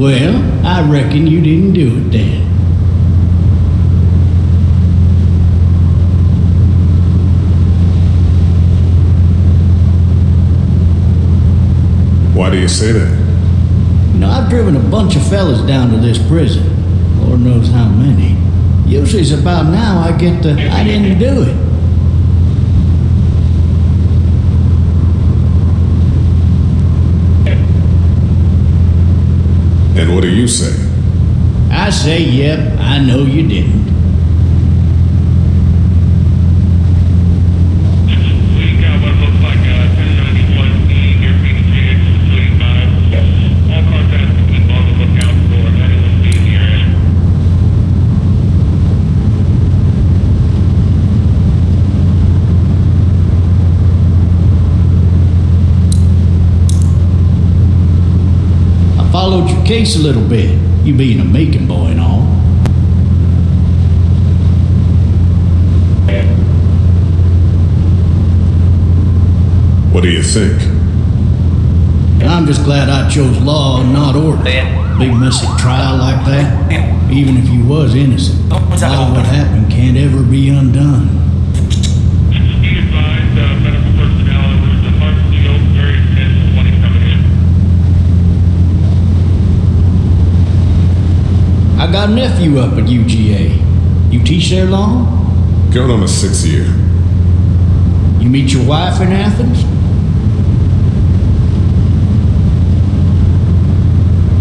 Well, I reckon you didn't do it then. Why do you say that? You know, I've driven a bunch of fellas down to this prison. Lord knows how many. Usually it's about now I get the, I didn't do it. And what do you say? I say, yep, I know you didn't. We got what looks like a 1091E near Phoenix 25. All contacts to keep on the lookout for anyone being here. I followed your case a little bit, you being a Macon boy and all. What do you think? I'm just glad I chose law and not order. Big messy trial like that, even if you was innocent, a lot of what happened can't ever be undone. Be advised, medical personnel, there's a heart seal, very intense, 20 coming in. I got a nephew up at UGA. You teach there long? Going on a 6th year. You meet your wife in Athens?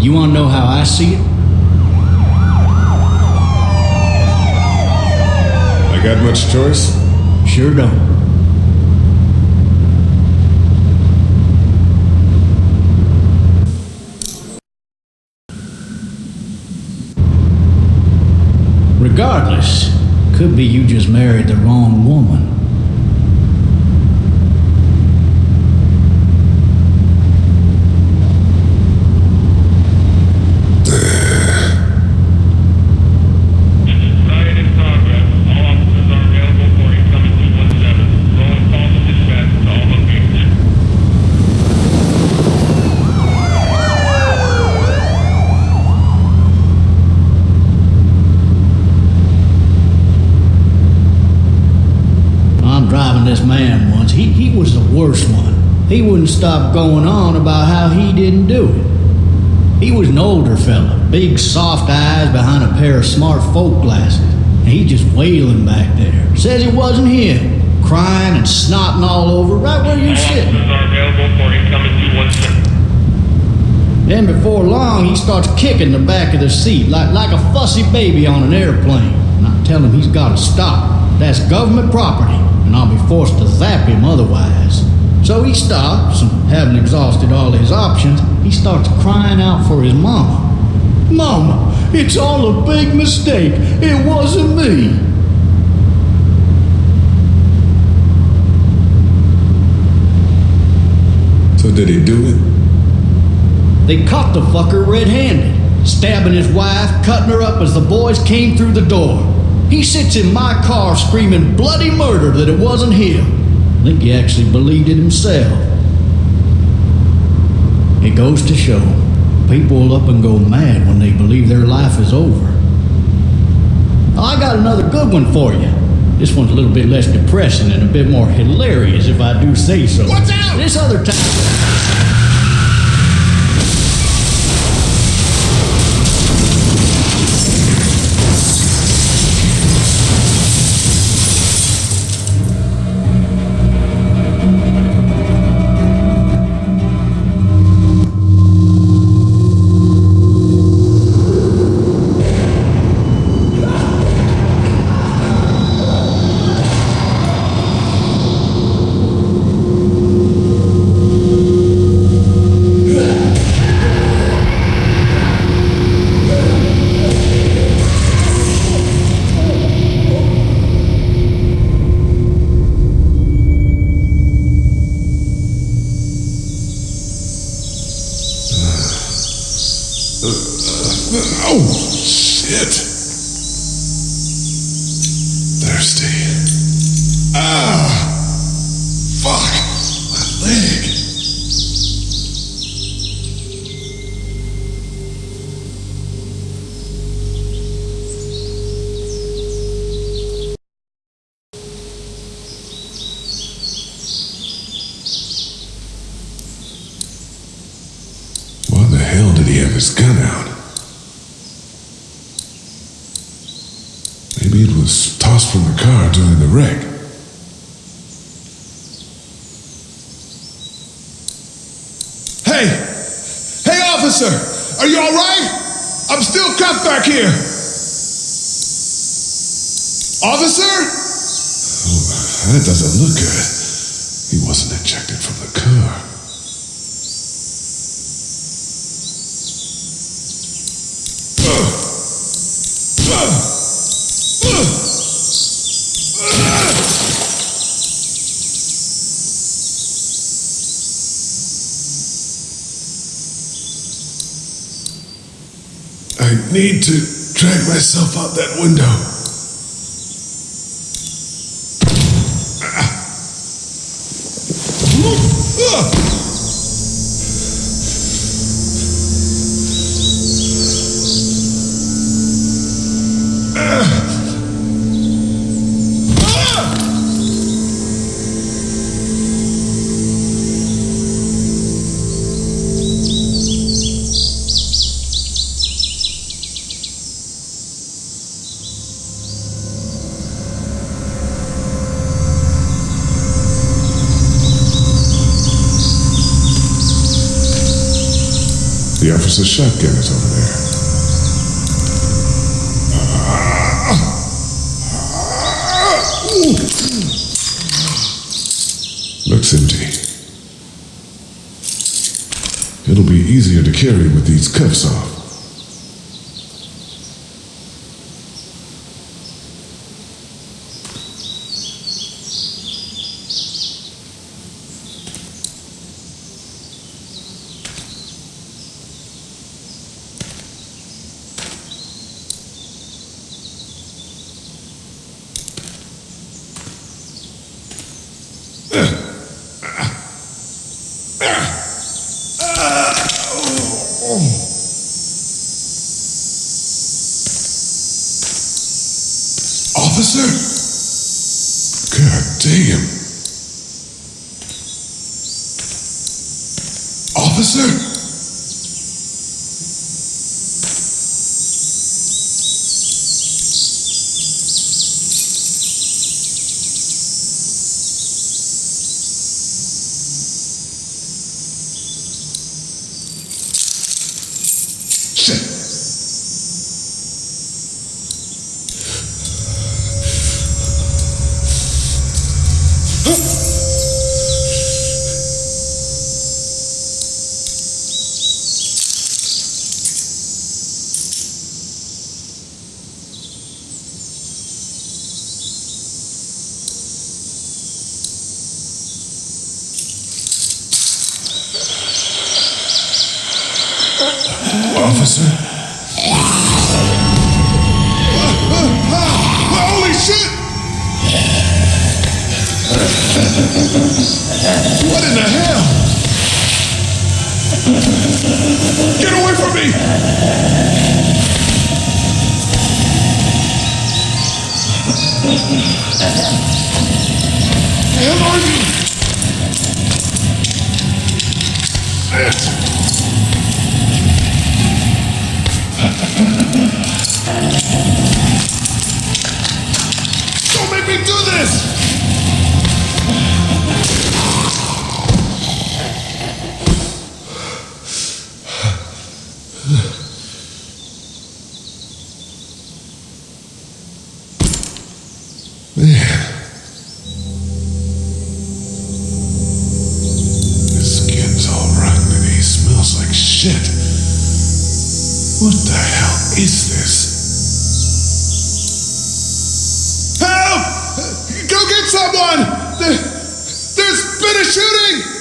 You want to know how I see it? I got much choice? Sure don't. Regardless, could be you just married the wrong woman. Riot in progress. All officers are available for incoming 217. Rolling calls and dispatch to all locations. I'm driving this man once. He was the worst one. He wouldn't stop going on about how he didn't do it. He was an older fella, big soft eyes behind a pair of smart folk glasses. And he just wailing back there. Says it wasn't him. Crying and snotting all over right where you're All sitting. officers are available for incoming 217. Then before long, he starts kicking the back of the seat like a fussy baby on an airplane. And I tell him he's got to stop. That's government property, and I'll be forced to zap him otherwise. So he stops, and having exhausted all his options, he starts crying out for his mama. Mama, it's all a big mistake. It wasn't me. So did he do it? They caught the fucker red-handed, stabbing his wife, cutting her up as the boys came through the door. He sits in my car screaming bloody murder that it wasn't him. I think he actually believed it himself. It goes to show, people will up and go mad when they believe their life is over. I got another good one for you. This one's a little bit less depressing and a bit more hilarious, if I do say so. Watch out! This other time... Oh, shit. Thirsty. Ah, fuck, my leg. he have his gun out? Maybe it was tossed from the car during the wreck. Hey! Hey, officer! Are you all right? I'm still cuffed back here. Officer? Oh, that doesn't look good. He wasn't ejected from the car. I need to drag myself out that window. The officer's shotgun is over there. Looks empty. It'll be easier to carry with these cuffs off. Officer? God damn. Officer? Shit. Officer? Holy shit! What in the hell? Get away from me! Hell are you? Don't make me do this! Man. His skin's all rotten and he smells like shit. What the hell is this? Help! Go get someone! There's been a shooting!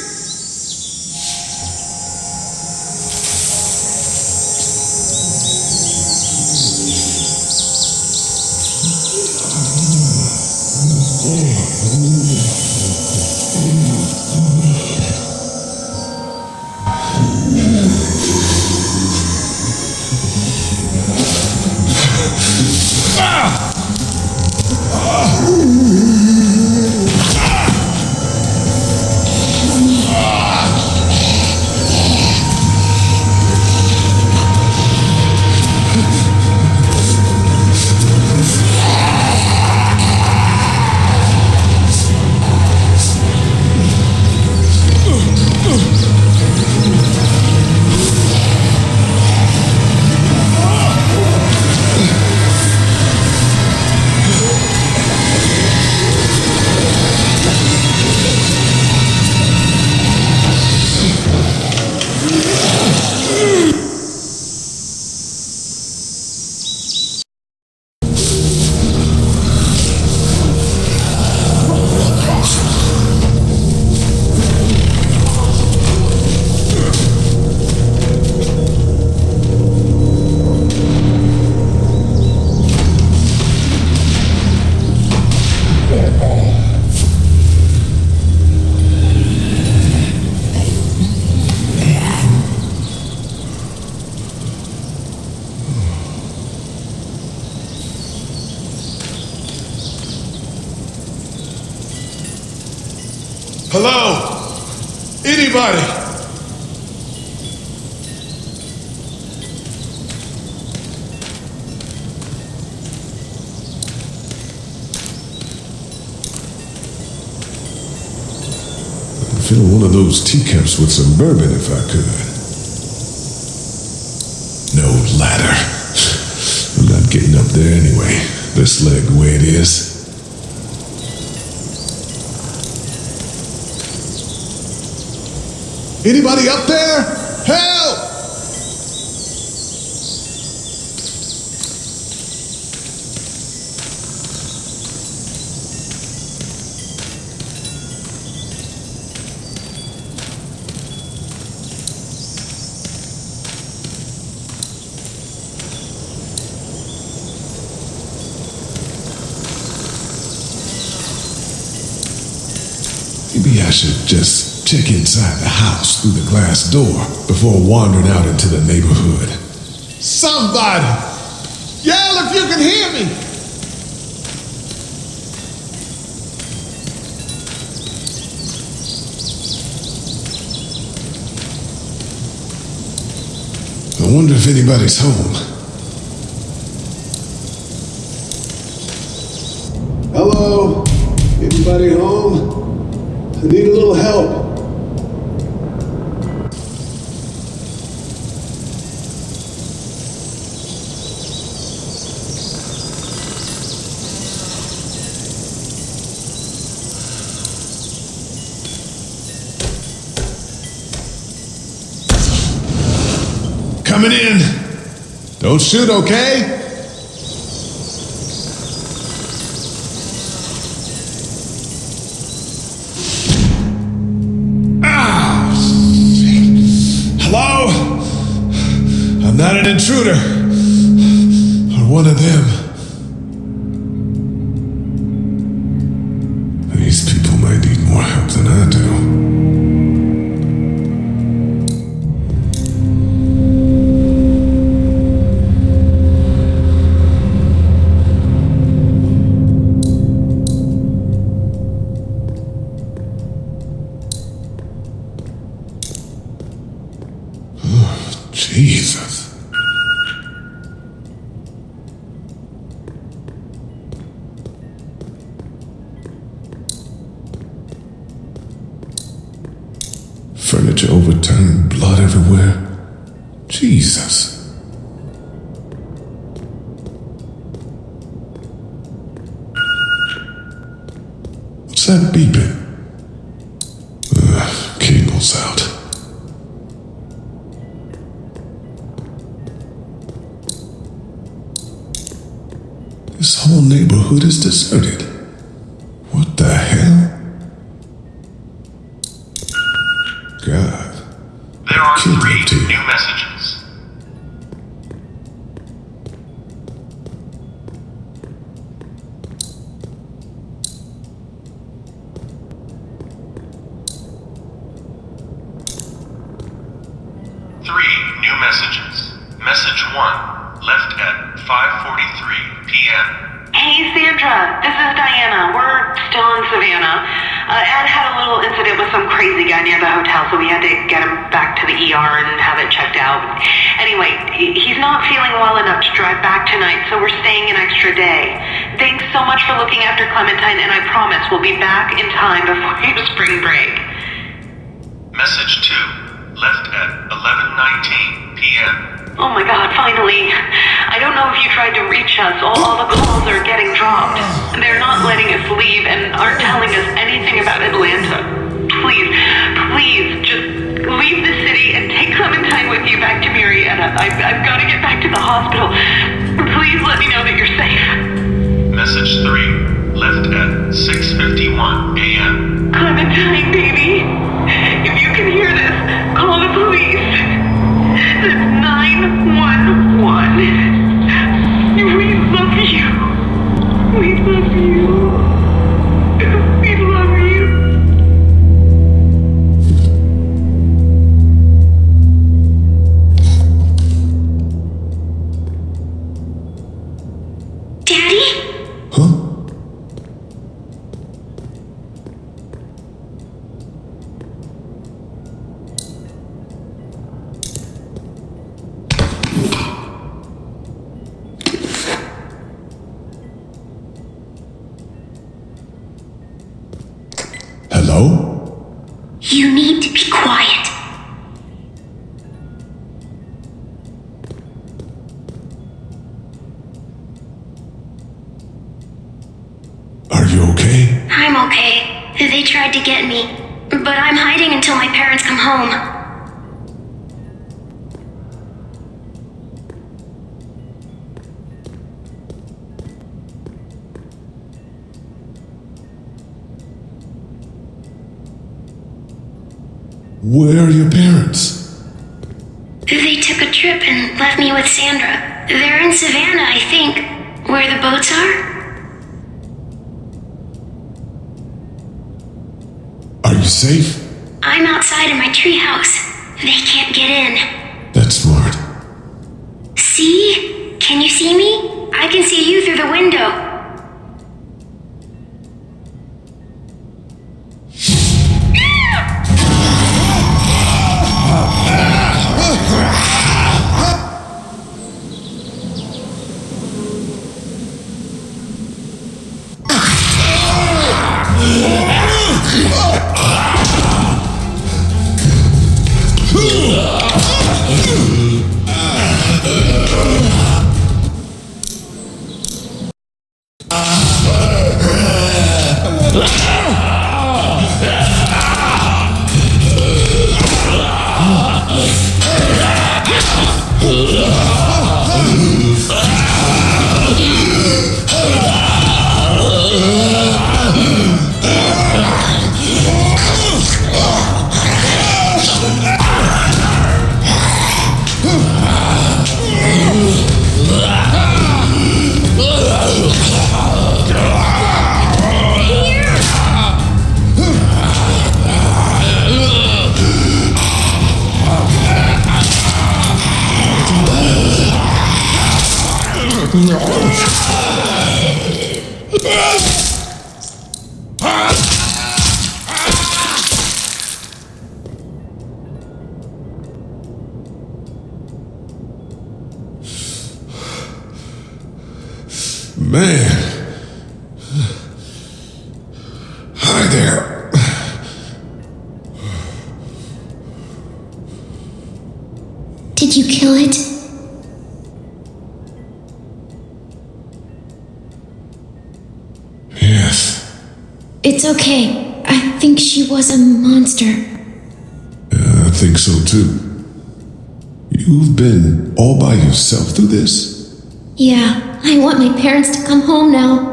Hello? Anybody? I'd fill one of those teacups with some bourbon if I could. No ladder. I'm not getting up there anyway. This leg the way it is. Anybody up there? Help! Maybe I should just check inside the house through the glass door before wandering out into the neighborhood. Somebody! Yell if you can hear me! I wonder if anybody's home. Hello? Anybody home? I need a little help. Coming in. Don't shoot, okay? I'm not an intruder, or one of them. These people might need more help than I do. Oh, Jesus. Furniture overturned, blood everywhere. Jesus. What's that beeping? Cable's out. This whole neighborhood is deserted. What the hell? God. There are Kid 3 up to you. new messages. Message 1, left at 5:43 p.m. Hey, Sandra, this is Diana. We're still in Savannah. Ed had a little incident with some crazy guy near the hotel, so we had to get him back to the ER and have it checked out. Anyway, he's not feeling well enough to drive back tonight, so we're staying an extra day. Thanks so much for looking after Clementine, and I promise we'll be back in time before your spring break. Message 2, left at 11:19 p.m. Oh my God, finally. I don't know if you tried to reach us. All the calls are getting dropped. They're not letting us leave and aren't telling us anything about Atlanta. Please, just leave the city and take Clementine with you back to Marietta. I've got to get back to the hospital. Please let me know that you're safe. Message 3, left at 6:51 a.m. Clementine, baby. If you can hear this, call the police. That's 911. We love you. We love you. We love you. Daddy? Huh? You need to be quiet. Are you okay? I'm okay. They tried to get me, but I'm hiding until my parents come home. Where are your parents? They took a trip and left me with Sandra. They're in Savannah, I think, where the boats are. Are you safe? I'm outside in my treehouse. They can't get in. That's smart. See? Can you see me? I can see you through the window. Man. Hi there. Did you kill it? Yes. It's okay. I think she was a monster. I think so too. You've been all by yourself through this? Yeah, I want my parents to come home now.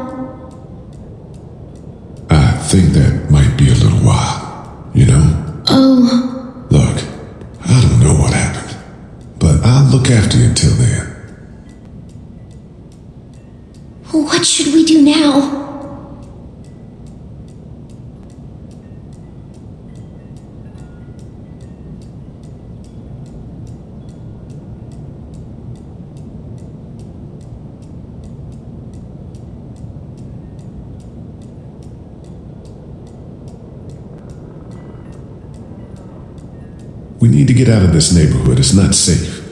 I think that might be a little while, you know? Oh. Look, I don't know what happened, but I'll look after you until then. What should we do now? We need to get out of this neighborhood. It's not safe.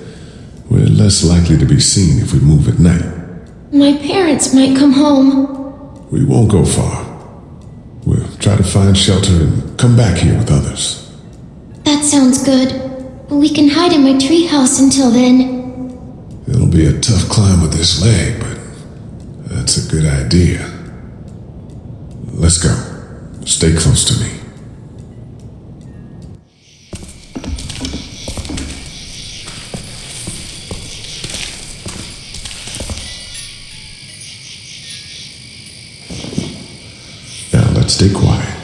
We're less likely to be seen if we move at night. My parents might come home. We won't go far. We'll try to find shelter and come back here with others. That sounds good. We can hide in my treehouse until then. It'll be a tough climb with this leg, but that's a good idea. Let's go. Stay close to me. Stay quiet.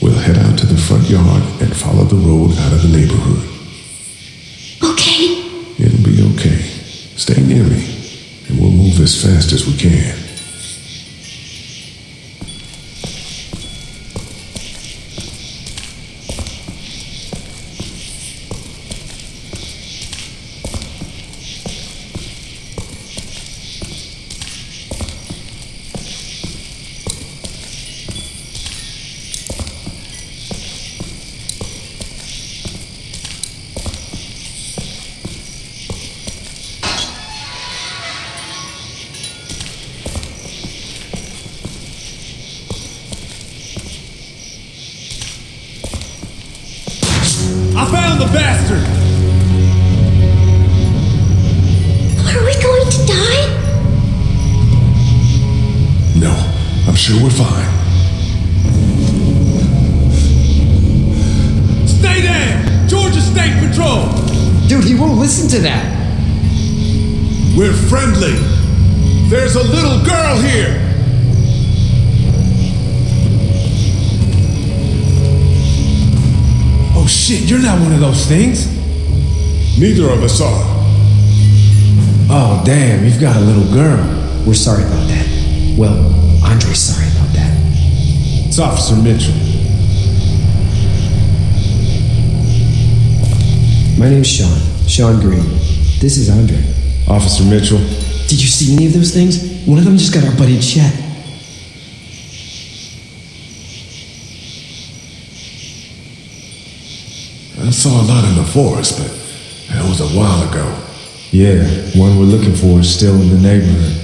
We'll head out to the front yard and follow the road out of the neighborhood. Okay. It'll be okay. Stay near me, and we'll move as fast as we can. found the bastard! Are we going to die? No, I'm sure we're fine. Stay down! Georgia State Patrol! Dude, he won't listen to that. We're friendly. There's a little girl here. Oh shit, you're not one of those things. Neither of us are. Oh damn, you've got a little girl. We're sorry about that. Well, Andre's sorry about that. It's Officer Mitchell. My name's Sean. Sean Green. This is Andre. Officer Mitchell. Did you see any of those things? One of them just got our buddy Chet. I saw a lot in the forest, but that was a while ago. Yeah, one we're looking for is still in the neighborhood.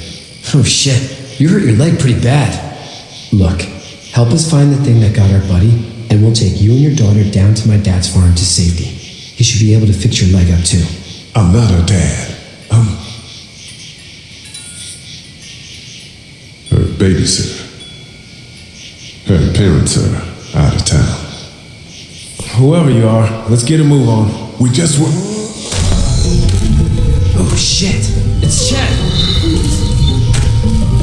Oh shit, you hurt your leg pretty bad. Look, help us find the thing that got our buddy, and we'll take you and your daughter down to my dad's farm to safety. He should be able to fix your leg up too. I'm not her dad. I'm her babysitter. Her parents are out of town. Whoever you are, let's get a move on. We just were... Oh shit, it's Chet.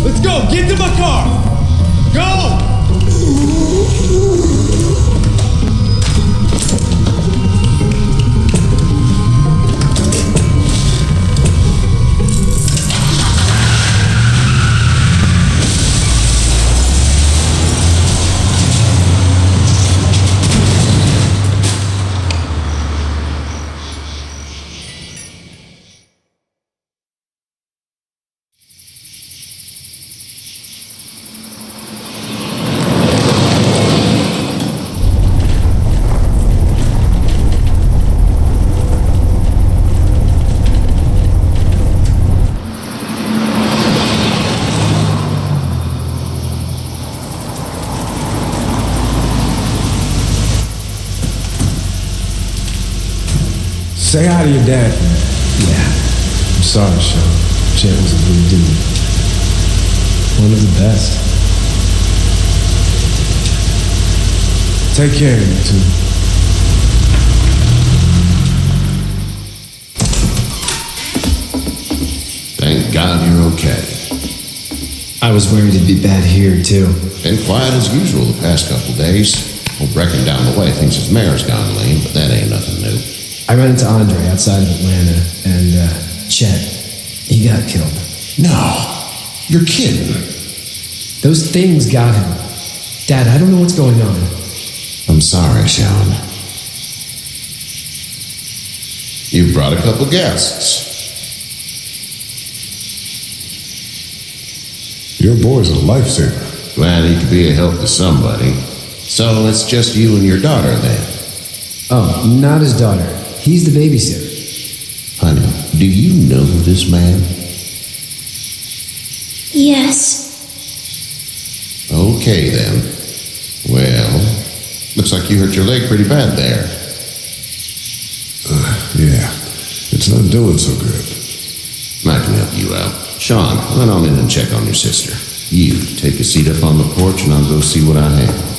Let's go, get to my car! Go! Say hi to your dad. Yeah, I'm sorry, Sean. Chet was a good dude. one of the best. Take care of you two. Thank God you're okay. I was worried it'd be bad here, too. Been quiet as usual the past couple days. Old Brecken down the way thinks his mare's gone lame, but that ain't nothing new. I ran into Andre outside of Atlanta, and Chet, he got killed. No, you're kidding. Those things got him. Dad, I don't know what's going on. I'm sorry, Sean. You brought a couple guests. Your boy's a lifesaver. Glad he could be a help to somebody. So it's just you and your daughter then? Oh, not his daughter. He's the babysitter. Honey, do you know this man? Yes. Okay then. Well, looks like you hurt your leg pretty bad there. Yeah, it's not doing so good. I can help you out. Sean, run on in and check on your sister. You take a seat up on the porch and I'll go see what I have.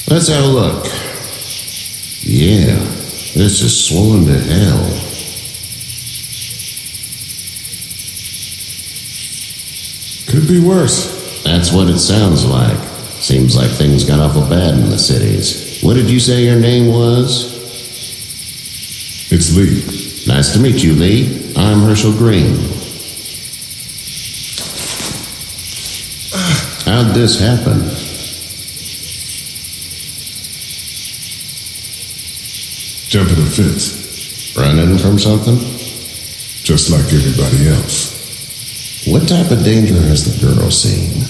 Let's have a look. Yeah, this is swollen to hell. Could be worse. That's what it sounds like. Seems like things got awful bad in the cities. What did you say your name was? It's Lee. Nice to meet you, Lee. I'm Herschel Green. How'd this happen? Jumping a fence. Running from something? Just like everybody else. What type of danger has the girl seen?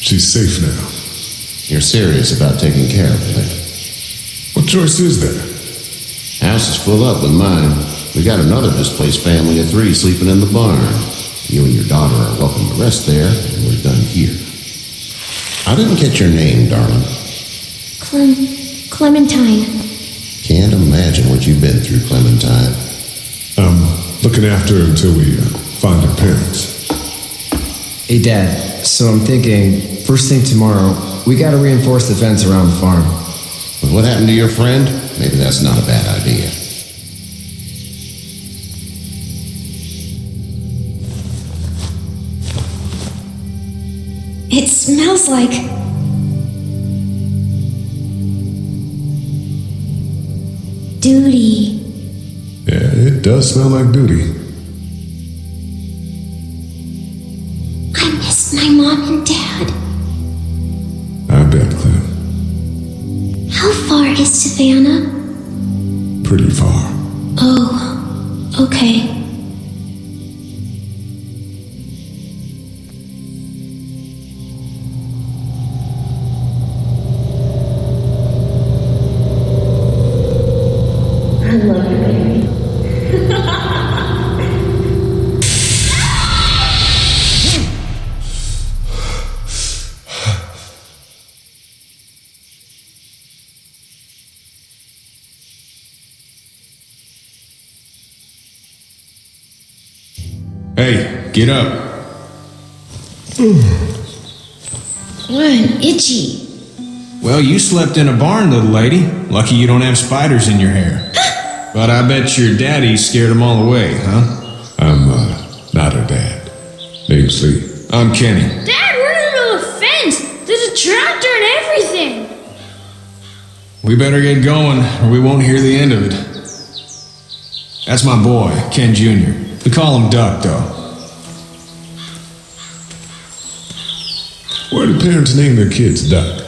She's safe now. You're serious about taking care of her? What choice is there? house is full up with mine. We got another displaced family of 3 sleeping in the barn. You and your daughter are welcome to rest there, and we're done here. I didn't get your name, darling. Clementine. Can't imagine what you've been through, Clementine. I'm looking after her until we find her parents. Hey, Dad, so I'm thinking, first thing tomorrow, we gotta reinforce the fence around the farm. But what happened to your friend? Maybe that's not a bad idea. It smells like... duty. Yeah, it does smell like duty. I miss my mom and dad. I bet, Clem. How far is Savannah? Pretty far. Oh, okay. I love you, baby. Hey, get up. I'm itchy. Well, you slept in a barn, little lady. Lucky you don't have spiders in your hair. But I bet your daddy scared them all away, huh? I'm not her dad. Name's Lee. I'm Kenny. Dad, we're in the middle of a fence. There's a tractor and everything. We better get going, or we won't hear the end of it. That's my boy, Ken Jr. We call him Duck, though. Why do parents name their kids Duck?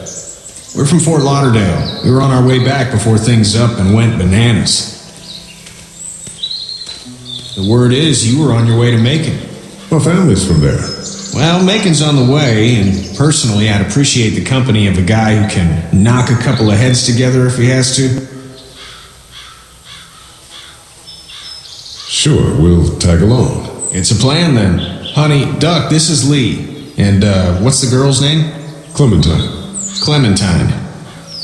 We're from Fort Lauderdale. We were on our way back before things up and went bananas. The word is you were on your way to Macon. My family's from there. Well, Macon's on the way, and personally, I'd appreciate the company of a guy who can knock a couple of heads together if he has to. Sure, we'll tag along. It's a plan, then. Honey, Duck, this is Lee. And, what's the girl's name? Clementine. Clementine.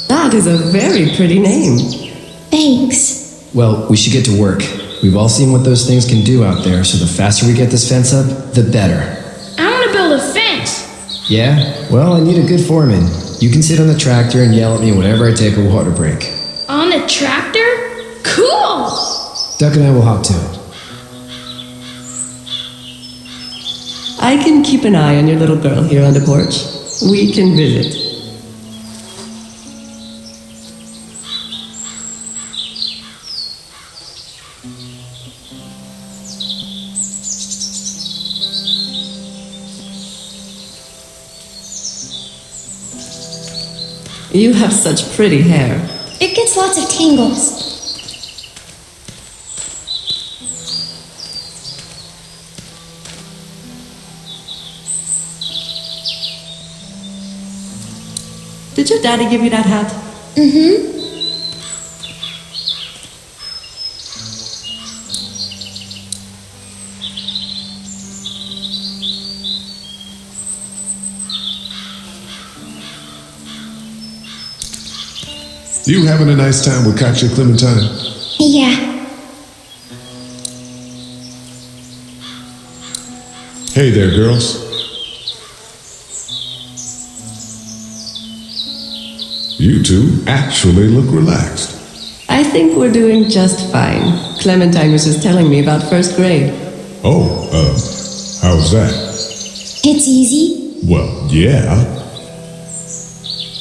That is a very pretty name. Thanks. Well, we should get to work. We've all seen what those things can do out there, so the faster we get this fence up, the better. I want to build a fence. Yeah? Well, I need a good foreman. You can sit on the tractor and yell at me whenever I take a water break. On the tractor? Cool! Duck and I will hop to it. I can keep an eye on your little girl here on the porch. We can visit. You have such pretty hair. It gets lots of tangles. Did your daddy give you that hat? Mm-hmm. You having a nice time with Katya, Clementine? Yeah. Hey there, girls. You two actually look relaxed. I think we're doing just fine. Clementine was just telling me about first grade. Oh, how's that? It's easy. Well, yeah.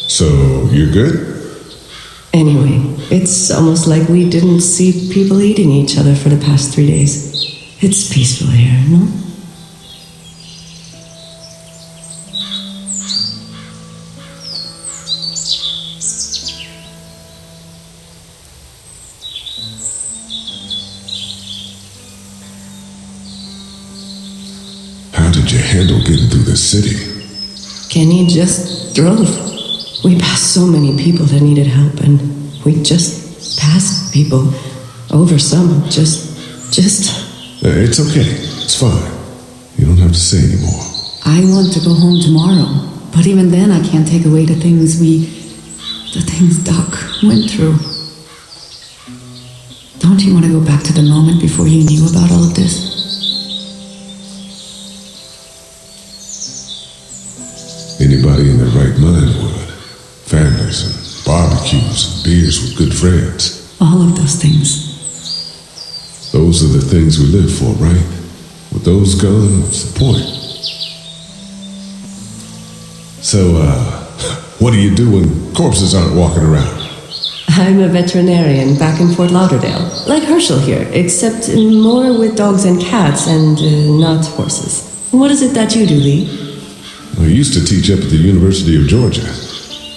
So, you're good? Anyway, it's almost like we didn't see people eating each other for the past 3 days. It's peaceful here, no? How did you handle getting through the city? Kenny just drove. We passed so many people that needed help, and we just passed people. Over some, just... It's okay. It's fine. You don't have to say anymore. I want to go home tomorrow, but even then I can't take away the things Doc went through. Don't you want to go back to the moment before you knew about all of this? Anybody in their right mind would. Families and barbecues and beers with good friends. All of those things. Those are the things we live for, right? With those gone, what's the point? So, what do you do when corpses aren't walking around? I'm a veterinarian back in Fort Lauderdale. Like Herschel here, except more with dogs and cats and not horses. What is it that you do, Lee? I used to teach up at the University of Georgia.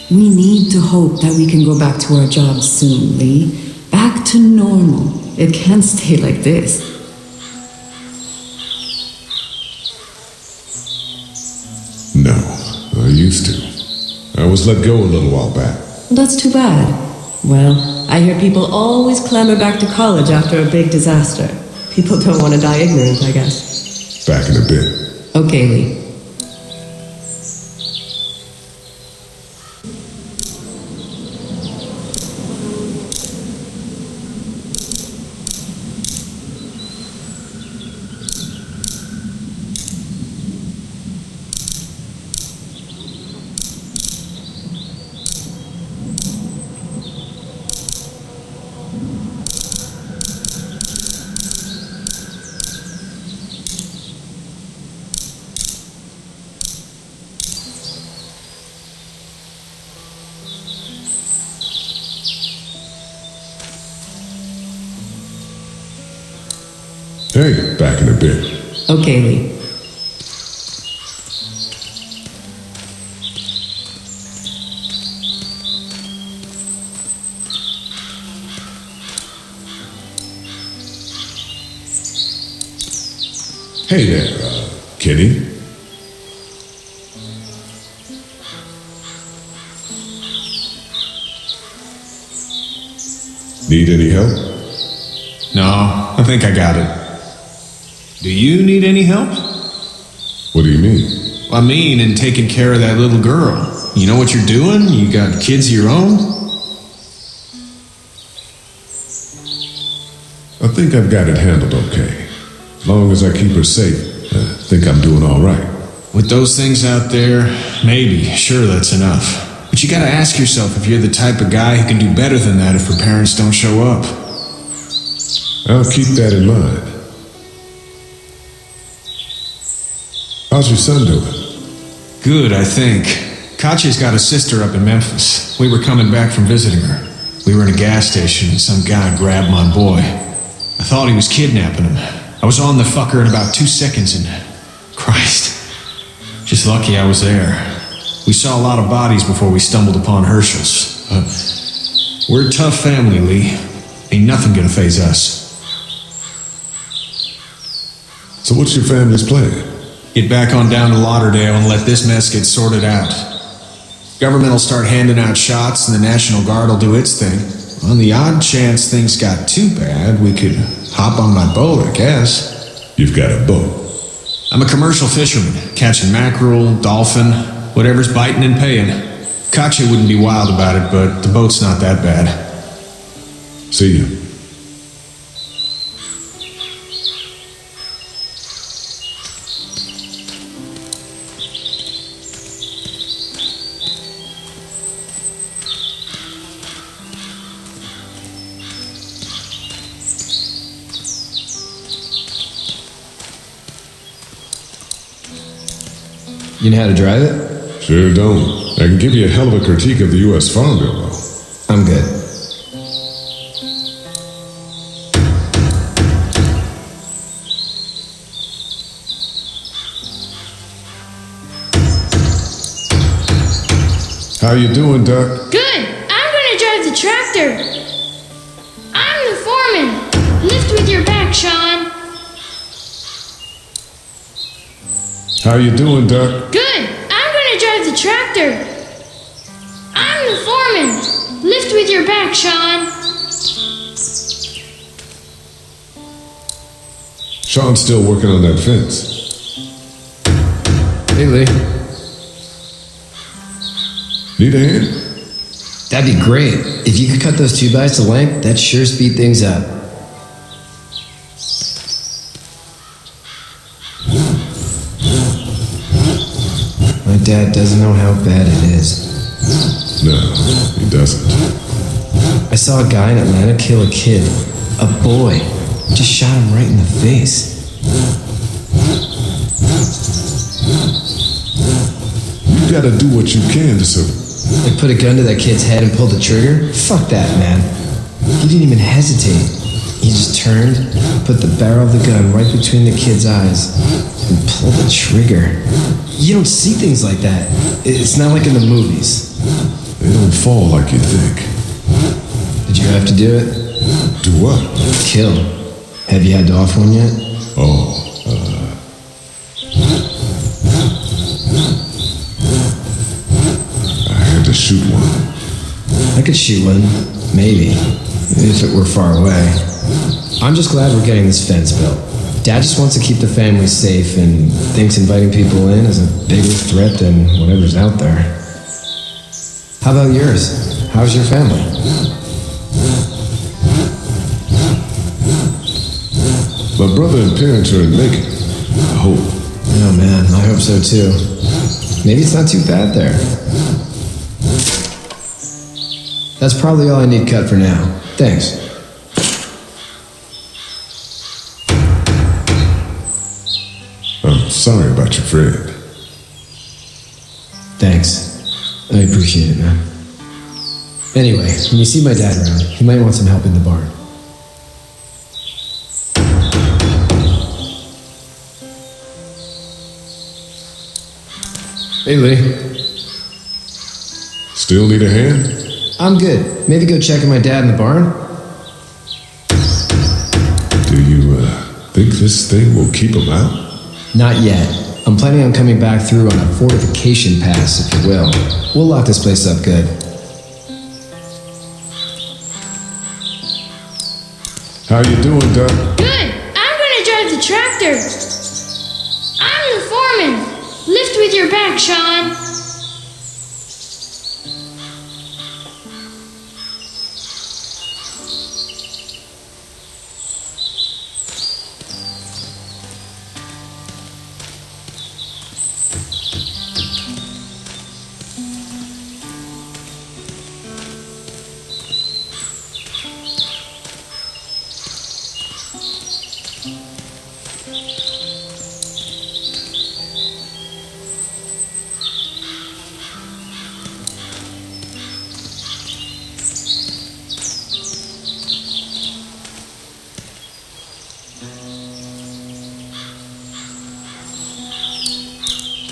We need to hope that we can go back to our jobs soon, Lee. Back to normal. It can't stay like this. No, I used to. I was let go a little while back. That's too bad. Well, I hear people always clamber back to college after a big disaster. People don't want to die ignorant, I guess. Back in a bit. Okay, Lee. Hey, back in a bit. Okay, Lee. Hey there, Kitty. Need any help? No, I think I got it. Do you need any help? What do you mean? I mean, in taking care of that little girl. You know what you're doing? You got kids of your own? I think I've got it handled okay. As long as I keep her safe, I think I'm doing all right. With those things out there, maybe, sure, that's enough. But you gotta ask yourself if you're the type of guy who can do better than that if her parents don't show up. I'll keep that in mind. How's your son doing? Good, I think. Katya's got a sister up in Memphis. We were coming back from visiting her. We were in a gas station and some guy grabbed my boy. I thought he was kidnapping him. I was on the fucker in about 2 seconds and... Christ. Just lucky I was there. We saw a lot of bodies before we stumbled upon Herschel's. We're a tough family, Lee. Ain't nothing gonna faze us. So what's your family's plan? Get back on down to Lauderdale and let this mess get sorted out. Government will start handing out shots and the National Guard will do its thing. On the odd chance things got too bad, we could hop on my boat, I guess. You've got a boat? I'm a commercial fisherman, catching mackerel, dolphin, whatever's biting and paying. Katya wouldn't be wild about it, but the boat's not that bad. See you. You know how to drive it? Sure don't. I can give you a hell of a critique of the U.S. Farm Bill, though. I'm good. How you doing, Duck? Good. I'm gonna drive the tractor. I'm the foreman. Lift with your back, Sean. How you doing, Duck? Good. I'm gonna drive the tractor. I'm the foreman. Lift with your back, Sean. Sean's still working on that fence. Hey, Lee. Need a hand? That'd be great. If you could cut those 2x to length, that'd sure speed things up. My dad doesn't know how bad it is. No, he doesn't. I saw a guy in Atlanta kill a kid. A boy. Just shot him right in the face. You gotta do what you can to survive. Like put a gun to that kid's head and pull the trigger? Fuck that, man. He didn't even hesitate. He just turned, put the barrel of the gun right between the kid's eyes, and pulled the trigger. You don't see things like that. It's not like in the movies. They don't fall like you think. Did you have to do it? Do what? Kill. Have you had to off one yet? I had to shoot one. I could shoot one, maybe, if it were far away. I'm just glad we're getting this fence built. Dad just wants to keep the family safe and thinks inviting people in is a bigger threat than whatever's out there. How about yours? How's your family? My brother and parents are in Macon. I hope. Oh man, I hope so too. Maybe it's not too bad there. That's probably all I need cut for now. Thanks. I'm sorry about your friend. Thanks. I appreciate it, man. Anyway, when you see my dad around, he might want some help in the barn. Hey, Lee. Still need a hand? I'm good. Maybe go check on my dad in the barn? Do you, think this thing will keep him out? Not yet. I'm planning on coming back through on a fortification pass, if you will. We'll lock this place up good. How you doing, Doc? Good. I'm gonna drive the tractor. I'm the foreman. Lift with your back, Sean.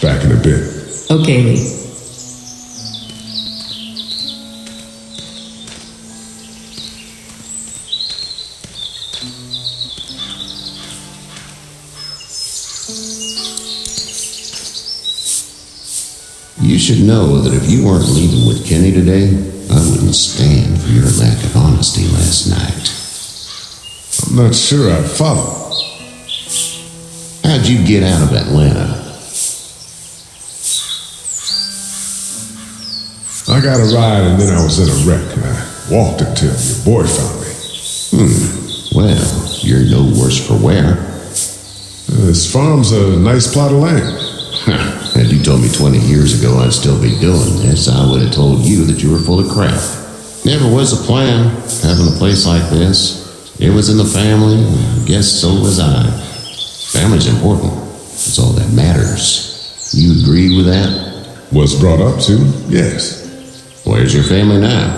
Back in a bit. Okay, Lee. You should know that if you weren't leaving with Kenny today, I wouldn't stand for your lack of honesty last night. I'm not sure I follow. How'd you get out of Atlanta? I got a ride and then I was in a wreck. I walked until your boy found me. Well, you're no worse for wear. This farm's a nice plot of land. Had you told me 20 years ago I'd still be doing this, I would have told you that you were full of crap. Never was a plan, having a place like this. It was in the family, and I guess so was I. Family's important. It's all that matters. You agree with that? Was brought up to, yes. Where's your family now?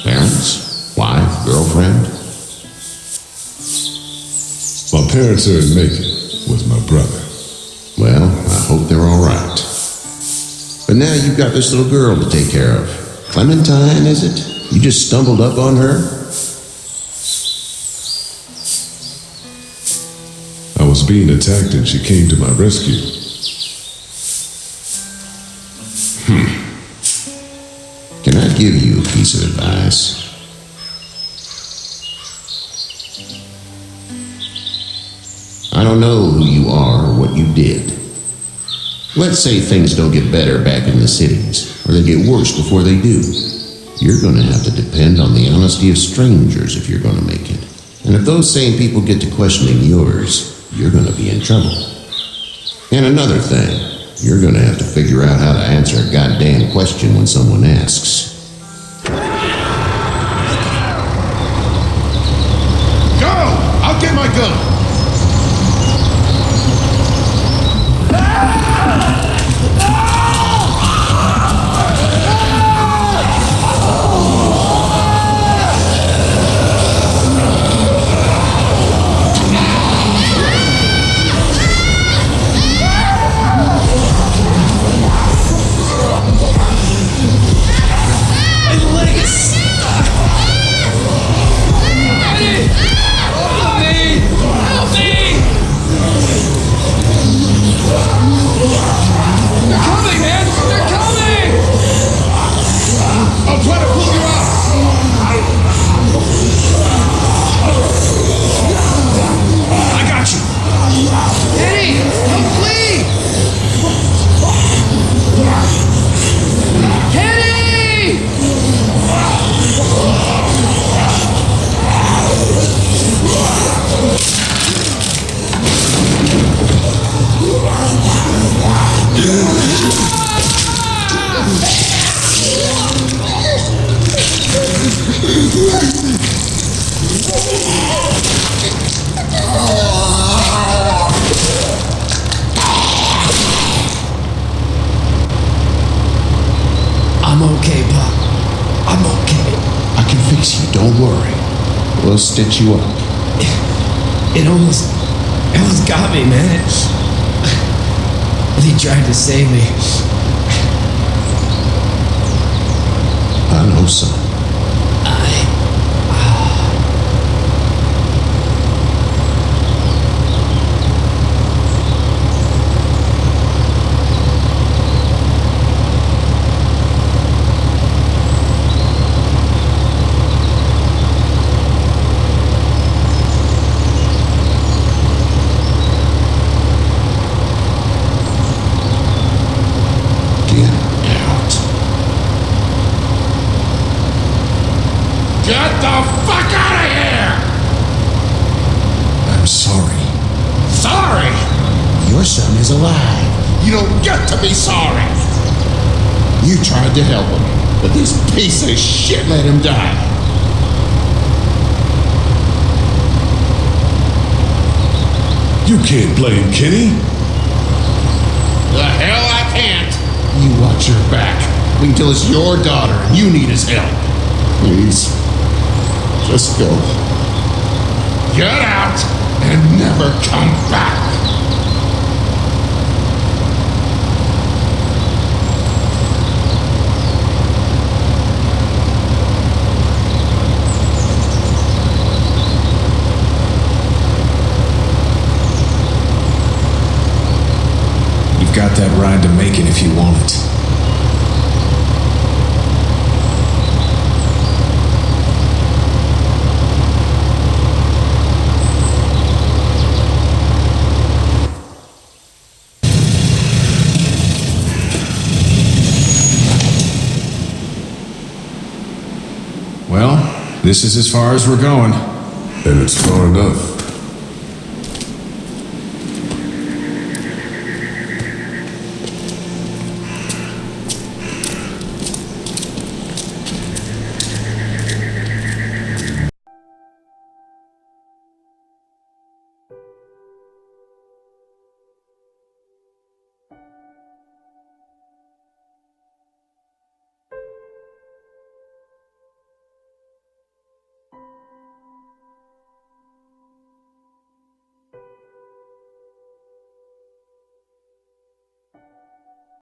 Parents? Wife? Girlfriend? My parents are in Macon with my brother. Well, I hope they're all right. But now you've got this little girl to take care of. Clementine, is it? You just stumbled up on her? I was being attacked and she came to my rescue. Can I give you a piece of advice? I don't know who you are or what you did. Let's say things don't get better back in the cities, or they get worse before they do. You're going to have to depend on the honesty of strangers if you're going to make it. And if those same people get to questioning yours, you're going to be in trouble. And another thing, you're going to have to figure out how to answer a goddamn question when someone asks. Go! I'll get my gun! I'm okay, Pop. I'm okay. I can fix you, don't worry. We'll stitch you up. It almost got me, man. He tried to save me. I know, son. Get the fuck out of here! I'm sorry. Sorry? Your son is alive. You don't get to be sorry. You tried to help him, but this piece of shit let him die. You can't blame Kenny. The hell I can't. You watch your back. Wait until it's your daughter and you need his help. Please. Just go. Get out and never come back. You've got that ride to make it if you want it. Well, this is as far as we're going. And it's far enough.